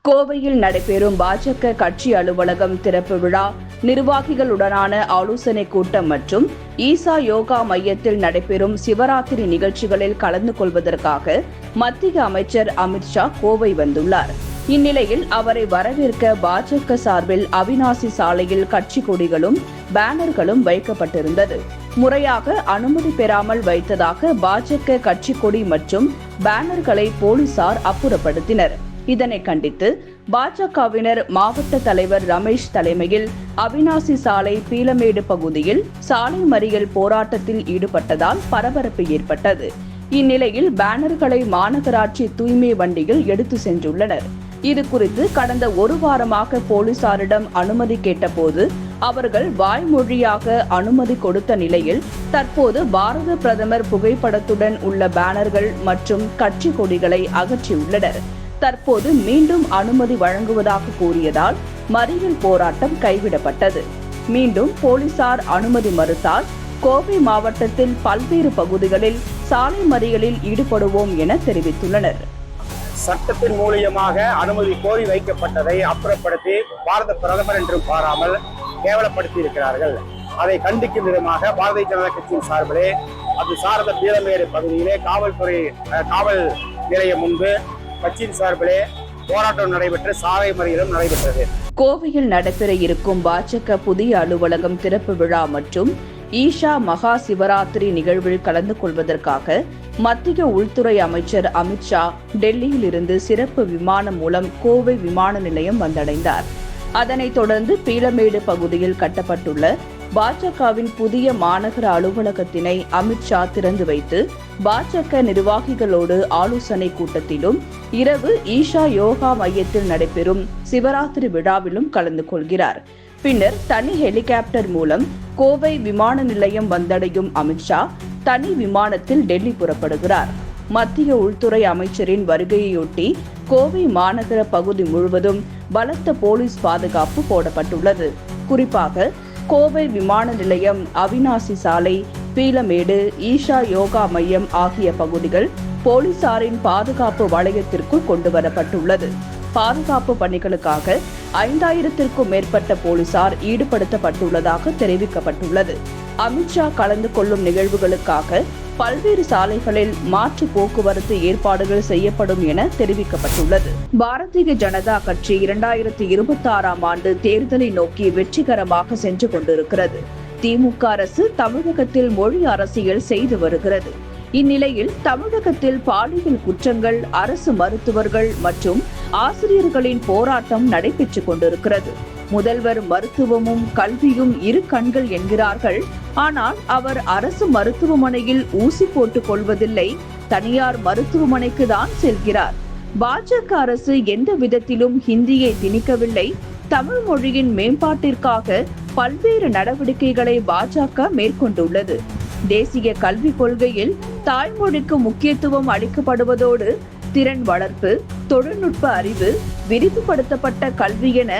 கோவையில் நடைபெறும் பாஜக கட்சி அலுவலகம் திறப்பு விழா, நிர்வாகிகளுடனான ஆலோசனைக் கூட்டம் மற்றும் ஈசா யோகா மையத்தில் நடைபெறும் சிவராத்திரி நிகழ்ச்சிகளில் கலந்து கொள்வதற்காக மத்திய அமைச்சர் அமித்ஷா கோவை வந்துள்ளார். இந்நிலையில் அவரை வரவேற்க பாஜக சார்பில் அவிநாசி சாலையில் கட்சி கொடிகளும் பேனர்களும் வைக்கப்பட்டிருந்தது. முறையாக அனுமதி பெறாமல் வைத்ததாக பாஜக கட்சி கொடி மற்றும் பேனர்களை போலீசார் அப்புறப்படுத்தினர். இதனை கண்டித்து பாஜகவினர் மாவட்ட தலைவர் ரமேஷ் தலைமையில் அவிநாசி சாலை பீளமேடு பகுதியில் சாலை மறியல் போராட்டத்தில் ஈடுபட்டதால் பரபரப்பு ஏற்பட்டது. இந்நிலையில் பேனர்களை மாநகராட்சி தூய்மை வண்டியில் எடுத்து சென்றுள்ளனர். இது குறித்து கடந்த ஒரு வாரமாக போலீசாரிடம் அனுமதி கேட்டபோது அவர்கள் வாய்மொழியாக அனுமதி கொடுத்த நிலையில் தற்போது பாரத பிரதமர் புகைப்படத்துடன் உள்ள பேனர்கள் மற்றும் கட்சி கொடிகளை அகற்றியுள்ளனர். தற்போது மீண்டும் அனுமதி வழங்குவதாக கூறியதால் மறியல் போராட்டம் கைவிடப்பட்டது. மீண்டும் போலீசார் அனுமதி மறுத்தால் கோவை மாவட்டத்தில் பல்வேறு பகுதிகளில் சாலை மறியலில் ஈடுபடுவோம் என தெரிவித்துள்ளனர். சட்டத்தின் மூலியமாக அனுமதி கோரி வைக்கப்பட்டதை அப்புறப்படுத்தி பாரத பிரதமர் என்று பாராமல் கேவலப்படுத்தி இருக்கிறார்கள். அதை கண்டிக்கும் விதமாக பாரதிய ஜனதா கட்சியின் சார்பிலே அது சார்ந்த பீளமேடு பகுதியிலே காவல் நிலையம் முன்பு கட்சியின் சார்பிலே போராட்டம் நடைபெற்று சாலை மறியலும் நடைபெற்றது. கோவையில் நடைபெற இருக்கும் பாஜக புதிய அலுவலகம் திறப்பு விழா மற்றும் ஈஷா மகா சிவராத்திரி நிகழ்வில் கலந்து கொள்வதற்காக மத்திய உள்துறை அமைச்சர் அமித்ஷா டெல்லியில் இருந்து சிறப்பு விமானம் மூலம் கோவை விமான நிலையம் வந்தடைந்தார். அதனைத் தொடர்ந்து பீளமேடு பகுதியில் கட்டப்பட்டுள்ள பாஜகவின் புதிய மாநகர அலுவலகத்தினை அமித்ஷா திறந்து வைத்து பாஜக நிர்வாகிகளோடு ஆலோசனை கூட்டத்திலும் இரவு ஈஷா யோகா மையத்தில் நடைபெறும் சிவராத்திரி விழாவிலும் கலந்து கொள்கிறார். பின்னர் தனி ஹெலிகாப்டர் மூலம் கோவை விமான நிலையம் வந்தடையும் அமித்ஷா தனி விமானத்தில் டெல்லி புறப்படுகிறார். மத்திய உள்துறை அமைச்சரின் வருகையொட்டி கோவை மாநகர பகுதி முழுவதும் பலத்த போலீஸ் பாதுகாப்பு போடப்பட்டுள்ளது. குறிப்பாக கோவை விமான நிலையம், அவிநாசி சாலை, பீளமேடு, ஈஷா யோகா மையம் ஆகிய பகுதிகள் போலீசாரின் பாதுகாப்பு வளையத்திற்குள் கொண்டுவரப்பட்டுள்ளது. பாதுகாப்பு பணிகளுக்காக 5000த்திற்கும் மேற்பட்ட போலீசார் ஈடுபடுத்தப்பட்டுள்ளதாக தெரிவிக்கப்பட்டுள்ளது. அமித்ஷா கலந்து கொள்ளும் நிகழ்வுகளுக்காக பல்வேறு சாலைகளில் மாற்று போக்குவரத்து ஏற்பாடுகள் செய்யப்படும் என தெரிவிக்கப்பட்டுள்ளது. பாரதிய ஜனதா கட்சி 2026ஆம் ஆண்டு தேர்தலை நோக்கி வெற்றிகரமாக சென்று கொண்டிருக்கிறது. திமுக அரசு தமிழகத்தில் மொழி அரசியல் செய்து வருகிறது. இந்நிலையில் தமிழகத்தில் பாலியல் குற்றங்கள், அரசு மருத்துவர்கள் மற்றும் ஆசிரியர்களின் போராட்டம் நடைபெற்றுக் கொண்டிருக்கிறது. முதல்வர் மருத்துவமும் கல்வியும் இரு கண்கள் என்கிறார்கள். ஆனால் அவர் அரசு மருத்துவமனையில் ஊசி போட்டுக் கொள்வதில்லை, தனியார் மருத்துவமனைக்கு தான் செல்கிறார். பாஜக அரசு எந்த விதத்திலும் ஹிந்தியை திணிக்கவில்லை. தமிழ் மொழியின் மேம்பாட்டிற்காக பல்வேறு நடவடிக்கைகளை பாஜக மேற்கொண்டுள்ளது. தேசிய கல்விக் கொள்கையில் தாய்மொழிக்கு முக்கியத்துவம் அளிக்கப்படுவதோடு திறன் வளர்ப்பு, தொழில்நுட்ப அறிவு, விரிவுபடுத்தப்பட்ட கல்வி என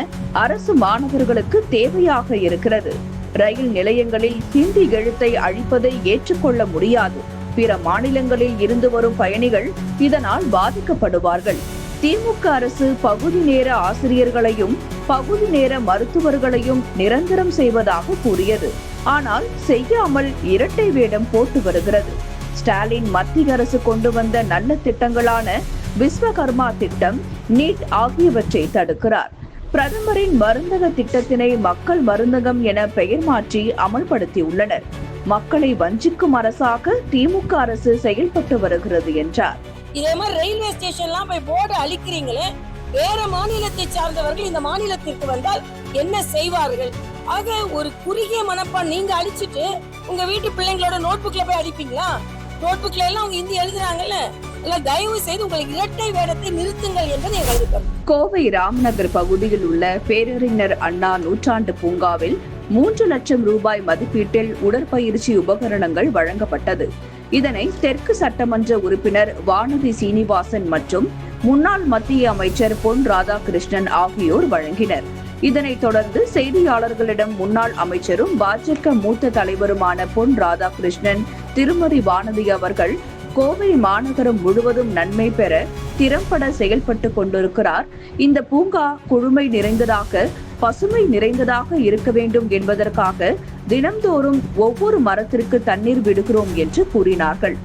அரசு மாணவர்களுக்கு தேவையாக இருக்கிறது. ரயில் நிலையங்களில் ஹிந்தி எழுத்தை அழிப்பதை ஏற்றுக்கொள்ள முடியாது. பிற மாநிலங்களில் இருந்து வரும் பயணிகள் இதனால் பாதிக்கப்படுவார்கள். திமுக அரசு பகுதி நேர ஆசிரியர்களையும் பகுதி நேர மருத்துவர்களையும் நிரந்தரம் செய்வதாக கூறியது. ஆனால் செய்யாமல் இரட்டை வேடம் போட்டு வருகிறது. ஸ்டாலின் மத்திய அரசு கொண்டு வந்த நல்ல திட்டங்களான விஸ்வகர்மா திட்டம், நீட் ஆகியவற்றை தடுக்கிறார். பிரதமரின் மருந்தக திட்டத்தினை மக்கள் மருந்தகம் என பெயர் மாற்றி அமல்படுத்தியுள்ளனர். மக்களை வஞ்சிக்கும் அரசாக திமுக அரசு செயல்பட்டு வருகிறது என்றார். இதே மாதிரி ரயில்வே ஸ்டேஷன்லாம் போய் போர்டு அழிக்கிறீங்களே, வேற மாநிலத்தை சார்ந்தவர்கள் இந்த மாநிலத்திற்கு வந்தால் என்ன செய்வார்கள்? ஆக ஒரு குறுகிய மனப்பான் நீங்க அழிச்சிட்டு உங்க வீட்டு பிள்ளைங்களோட நோட்புக்ல போய் அடிப்பீங்களா? நோட்புக்ல எல்லாம் அவங்க ஹிந்தி எழுதுறாங்கல்ல, தயவு செய்து உங்கள் இரட்டை வேடத்தை நிறுத்துங்கள் என்பது எங்களது கருத்து. கோவை ராம்நகர் பகுதியில் உள்ள பேரறிஞர் அண்ணா நூற்றாண்டு பூங்காவில் 3 லட்சம் ரூபாய் மதிப்பீட்டில் உடற்பயிற்சி உபகரணங்கள் வழங்கப்பட்டது. இதனை தெற்கு சட்டமன்ற உறுப்பினர் வானதி சீனிவாசன் மற்றும் முன்னாள் மத்திய அமைச்சர் பொன் ராதாகிருஷ்ணன் ஆகியோர் வழங்கினர். இதனைத் தொடர்ந்து செய்தியாளர்களிடம் முன்னாள் அமைச்சரும் பாஜக மூத்த தலைவருமான பொன் ராதாகிருஷ்ணன், திருமதி வானதி அவர்கள் கோவை மாநகரம் முழுவதும் நன்மை பெற திறம்பட செயல்பட்டு கொண்டிருக்கிறார். இந்த பூங்கா குழுமை நிறைந்ததாக, பசுமை நிறைந்ததாக இருக்க வேண்டும் என்பதற்காக தினம்தோறும் ஒவ்வொரு மரத்திற்கு தண்ணீர் விடுகிறோம் என்று கூறினார்கள்.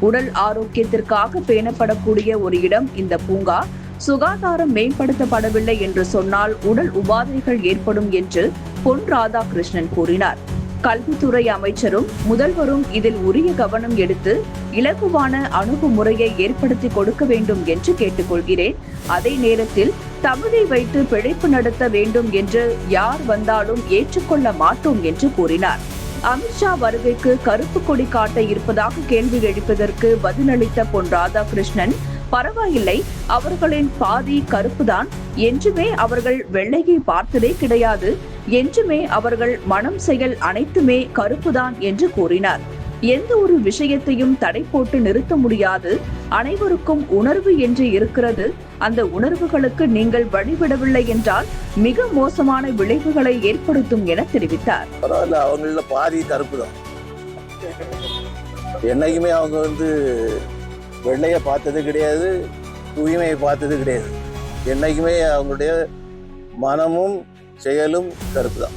உடல் ஆரோக்கியத்திற்காக பேணப்படக்கூடிய ஒரு இடம் இந்த பூங்கா. சுகாதாரம் மேம்படுத்தப்படவில்லை என்று சொன்னால் உடல் உபாதைகள் ஏற்படும் என்று பொன் ராதாகிருஷ்ணன் கூறினார். கல்வித்துறை அமைச்சரும் முதல்வரும் இதில் உரிய கவனம் எடுத்து இலகுவான அணுகுமுறையை ஏற்படுத்தி கொடுக்க வேண்டும் என்று கேட்டுக்கொள்கிறேன். அதே நேரத்தில் தமிழை வைத்து பிழைப்பு நடத்த வேண்டும் என்று யார் வந்தாலும் ஏற்றுக்கொள்ள மாட்டோம் என்று கூறினார். அமித்ஷா வருகைக்கு கருப்பு கொடி காட்ட இருப்பதாக கேள்வி எழுப்பதற்கு பதிலளித்த பொன் ராதாகிருஷ்ணன், பரவாயில்லை, அவர்களின் பாதி கருப்புதான், என்றுமே அவர்கள் வெள்ளையை பார்த்ததே கிடையாது, என்றுமே அவர்கள் மனம் செயல் அனைத்துமே கருப்புதான் என்று கூறினார். எந்த ஒரு விஷயத்தையும் தடை போட்டு நிறுத்த முடியாது, அனைவருக்கும் உணர்வு என்று இருக்கிறது, அந்த உணர்வுகளுக்கு நீங்கள் வழிவிடவில்லை என்றால் மிக மோசமான விளைவுகளை ஏற்படுத்தும் என தெரிவித்தார். அவங்கள பாதி கருப்பு தான். என்னைக்குமே அவங்க வெள்ளையை பார்த்தது கிடையாது, தூய்மையை பார்த்தது கிடையாது. என்னைக்குமே அவங்களுடைய மனமும் செயலும் கருப்பு தான்.